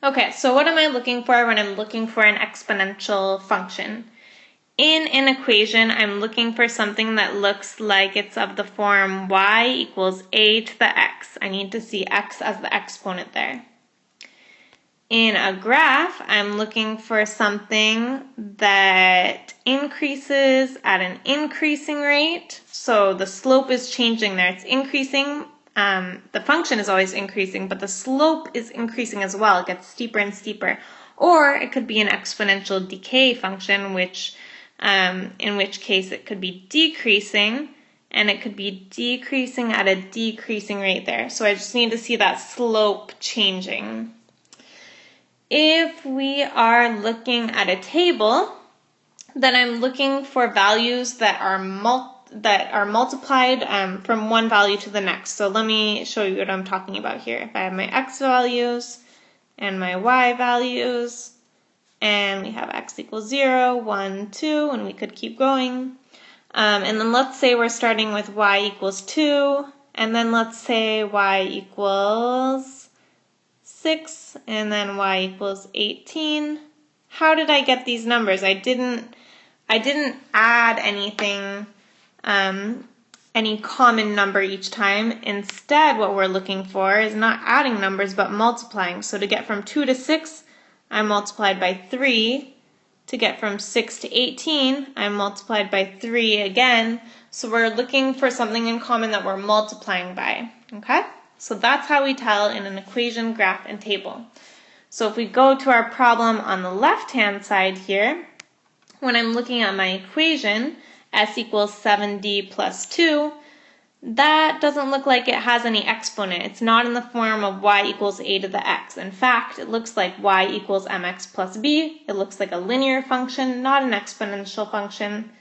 Okay, so what am I looking for when I'm looking for an exponential function? In an equation, I'm looking for something that looks like it's of the form y equals a to the x. I need to see x as the exponent there. In a graph, I'm looking for something that increases at an increasing rate. So the slope is changing there. It's increasing. The function is always increasing, but the slope is increasing as well. It gets steeper and steeper. Or it could be an exponential decay function, in which case it could be decreasing, and it could be decreasing at a decreasing rate there. So I just need to see that slope changing. If we are looking at a table, then I'm looking for values that are multiplied from one value to the next. So let me show you what I'm talking about here. If I have my x values and my y values, and we have x equals 0, 1, 2, and we could keep going. And then let's say we're starting with y equals 2, and then let's say y equals 6, and then y equals 18. How did I get these numbers? I didn't add anything, any common number each time. Instead, what we're looking for is not adding numbers, but multiplying. So to get from 2 to 6, I multiplied by 3. To get from 6 to 18, I multiplied by 3 again. So we're looking for something in common that we're multiplying by, okay? So that's how we tell in an equation, graph, and table. So if we go to our problem on the left-hand side here, when I'm looking at my equation, s equals 7d plus 2, that doesn't look like it has any exponent. It's not in the form of y equals a to the x. In fact, it looks like y equals mx plus b. It looks like a linear function, not an exponential function.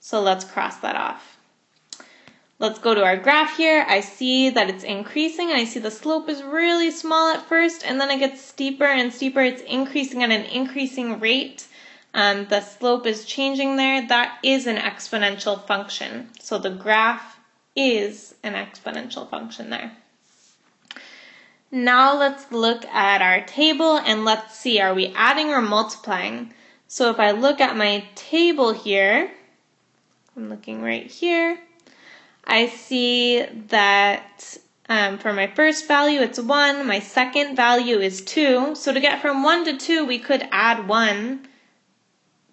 So let's cross that off. Let's go to our graph here. I see that it's increasing, and I see the slope is really small at first, and then it gets steeper and steeper. It's increasing at an increasing rate. The slope is changing there. That is an exponential function. So the graph is an exponential function there. Now let's look at our table, and let's see, are we adding or multiplying? So if I look at my table here, I'm looking right here, I see that for my first value it's 1, my second value is 2. So to get from 1 to 2 we could add 1,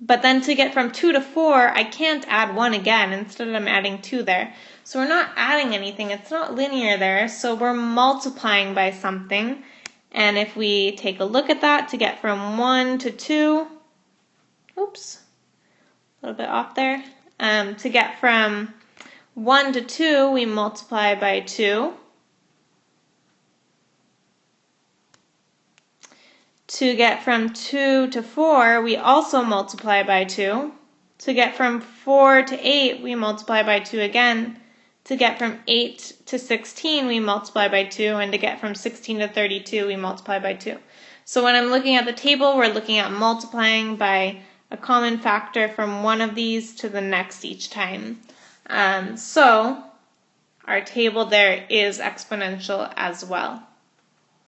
but then to get from 2 to 4 I can't add 1 again, instead I'm adding 2 there. So we're not adding anything, it's not linear there, so we're multiplying by something. And if we take a look at that, to get from 1 to 2, oops, a little bit off there, to get from 1 to 2, we multiply by 2. To get from 2 to 4, we also multiply by 2. To get from 4 to 8, we multiply by 2 again. To get from 8 to 16, we multiply by 2. And to get from 16 to 32, we multiply by 2. So when I'm looking at the table, we're looking at multiplying by a common factor from one of these to the next each time. So our table there is exponential as well.